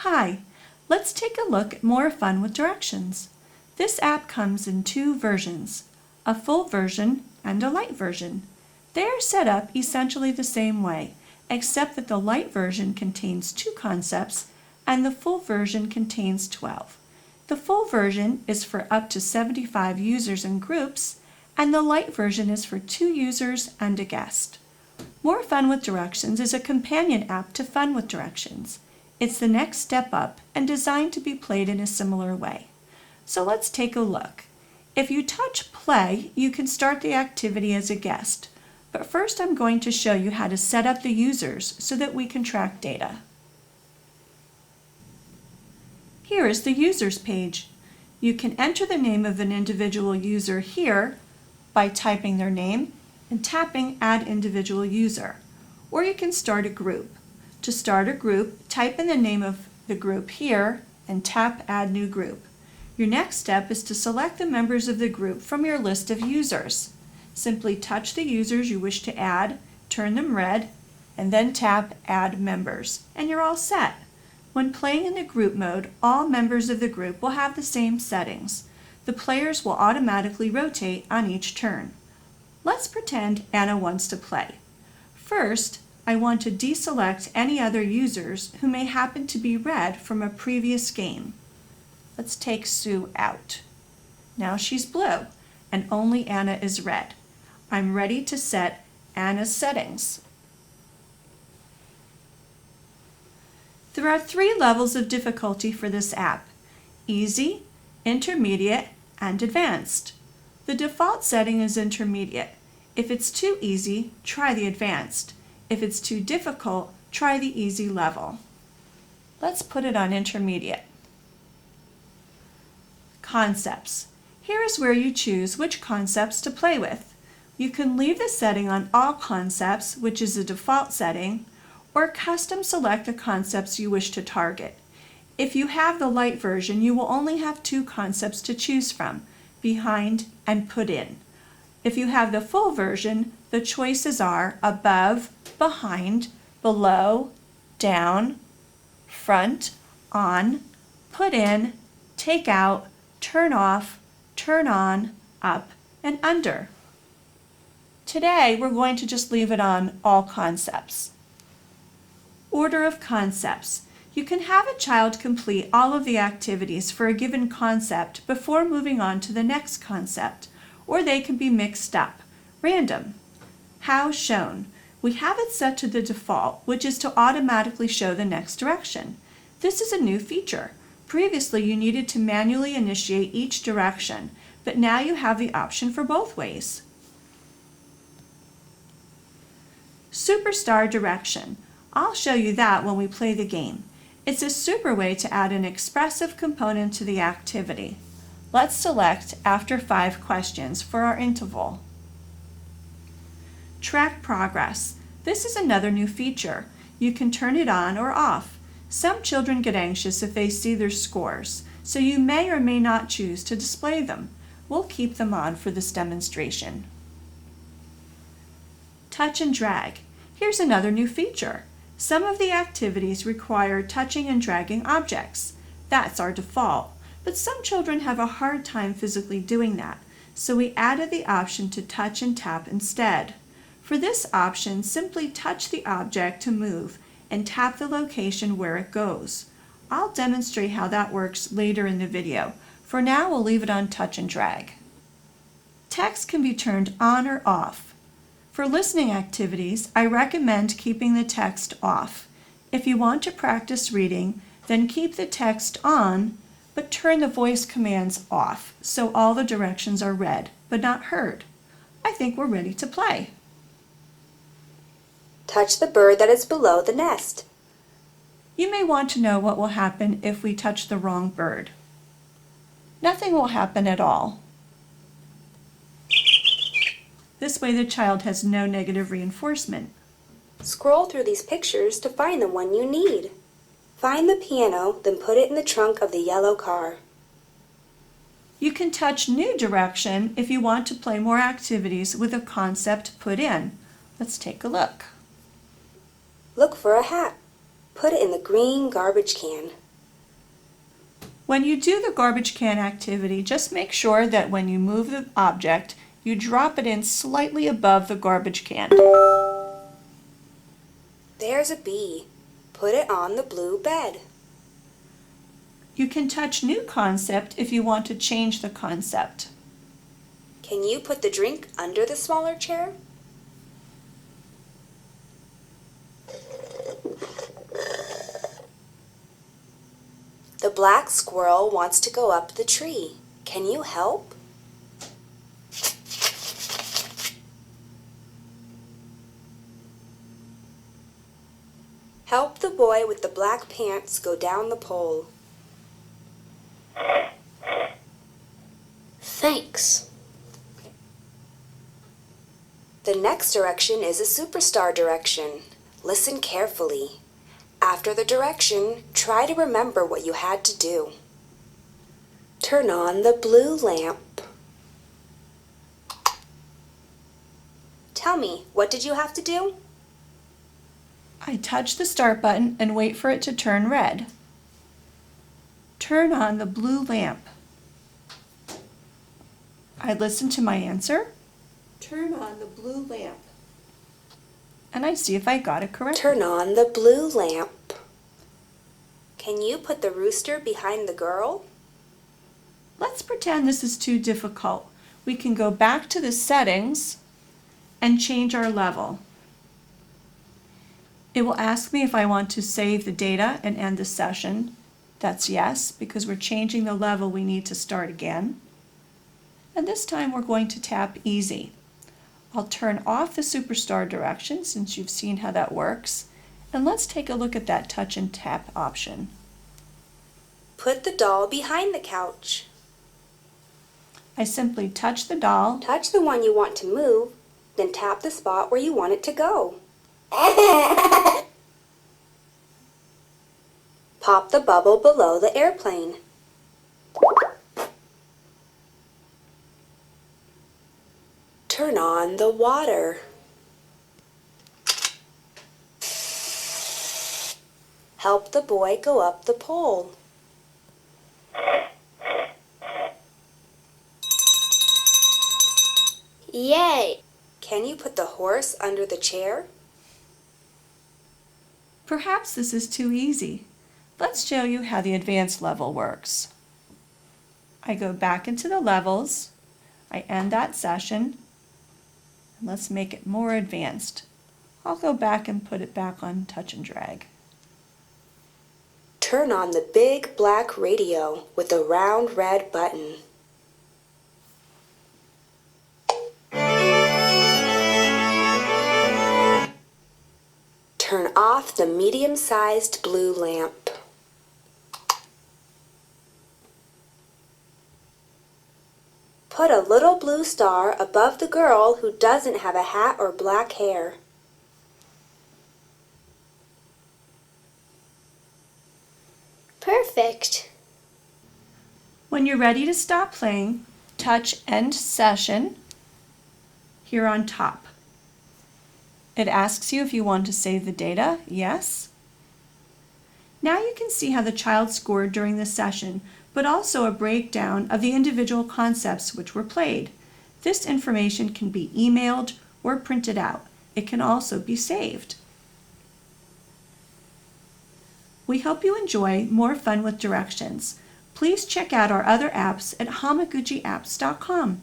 Hi, let's take a look at more fun with directions. This app comes in two versions, a full version and a light version. They are set up essentially the same way, except that the light version contains 2 concepts and the full version contains 12. The full version is for up to 75 users and groups, and the light version is for 2 users and a guest. More Fun with Directions is a companion app to Fun with Directions. It's the next step up and designed to be played in a similar way. So let's take a look. If you touch play, you can start the activity as a guest. But first I'm going to show you how to set up the users so that we can track data. Here is the users page. You can enter the name of an individual user here by typing their name and tapping Add Individual User. Or you can start a group. To start a group, type in the name of the group here and tap Add New Group. Your next step is to select the members of the group from your list of users. Simply touch the users you wish to add, turn them red, and then tap Add Members, and you're all set. When playing in the group mode, all members of the group will have the same settings. The players will automatically rotate on each turn. Let's pretend Anna wants to play. First, I want to deselect any other users who may happen to be red from a previous game. Let's take Sue out. Now she's blue, and only Anna is red. I'm ready to set Anna's settings. There are 3 levels of difficulty for this app: easy, intermediate, and advanced. The default setting is intermediate. If it's too easy, try the advanced. If it's too difficult, try the easy level. Let's put it on intermediate. Concepts. Here is where you choose which concepts to play with. You can leave the setting on all concepts, which is the default setting, or custom select the concepts you wish to target. If you have the light version, you will only have 2 concepts to choose from, behind and put in. If you have the full version, the choices are above, behind, below, down, front, on, put in, take out, turn off, turn on, up, and under. Today, we're going to just leave it on all concepts. Order of concepts. You can have a child complete all of the activities for a given concept before moving on to the next concept, or they can be mixed up. Random. How shown. We have it set to the default, which is to automatically show the next direction. This is a new feature. Previously, you needed to manually initiate each direction, but now you have the option for both ways. Superstar direction. I'll show you that when we play the game. It's a super way to add an expressive component to the activity. Let's select after 5 questions for our interval. Track progress. This is another new feature. You can turn it on or off. Some children get anxious if they see their scores, so you may or may not choose to display them. We'll keep them on for this demonstration. Touch and drag. Here's another new feature. Some of the activities require touching and dragging objects. That's our default, but some children have a hard time physically doing that, so we added the option to touch and tap instead. For this option, simply touch the object to move and tap the location where it goes. I'll demonstrate how that works later in the video. For now, we'll leave it on touch and drag. Text can be turned on or off. For listening activities, I recommend keeping the text off. If you want to practice reading, then keep the text on, but turn the voice commands off so all the directions are read, but not heard. I think we're ready to play. Touch the bird that is below the nest. You may want to know what will happen if we touch the wrong bird. Nothing will happen at all. This way the child has no negative reinforcement. Scroll through these pictures to find the one you need. Find the piano, then put it in the trunk of the yellow car. You can touch New Direction if you want to play more activities with a concept put in. Let's take a look. Look for a hat. Put it in the green garbage can. When you do the garbage can activity, just make sure that when you move the object, you drop it in slightly above the garbage can. There's a bee. Put it on the blue bed. You can touch New Concept if you want to change the concept. Can you put the drink under the smaller chair? The black squirrel wants to go up the tree. Can you help? Help the boy with the black pants go down the pole. Thanks. The next direction is a superstar direction. Listen carefully. After the direction, try to remember what you had to do. Turn on the blue lamp. Tell me, what did you have to do? I touch the start button and wait for it to turn red. Turn on the blue lamp. I listen to my answer. Turn on the blue lamp. And I see if I got it correct. Turn on the blue lamp. Can you put the rooster behind the girl? Let's pretend this is too difficult. We can go back to the settings and change our level. It will ask me if I want to save the data and end the session. That's yes, because we're changing the level we need to start again. And this time we're going to tap Easy. I'll turn off the superstar direction since you've seen how that works. And let's take a look at that touch and tap option. Put the doll behind the couch. I simply touch the doll. Touch the one you want to move, then tap the spot where you want it to go. Pop the bubble below the airplane. Turn on the water. Help the boy go up the pole. Yay! Can you put the horse under the chair? Perhaps this is too easy. Let's show you how the advanced level works. I go back into the levels. I end that session. And let's make it more advanced. I'll go back and put it back on touch and drag. Turn on the big black radio with the round red button. Turn off the medium-sized blue lamp. Put a little blue star above the girl who doesn't have a hat or black hair. Perfect. When you're ready to stop playing, touch End Session here on top. It asks you if you want to save the data. Yes. Now you can see how the child scored during the session, but also a breakdown of the individual concepts which were played. This information can be emailed or printed out. It can also be saved. We hope you enjoy more fun with directions. Please check out our other apps at hamaguchiapps.com.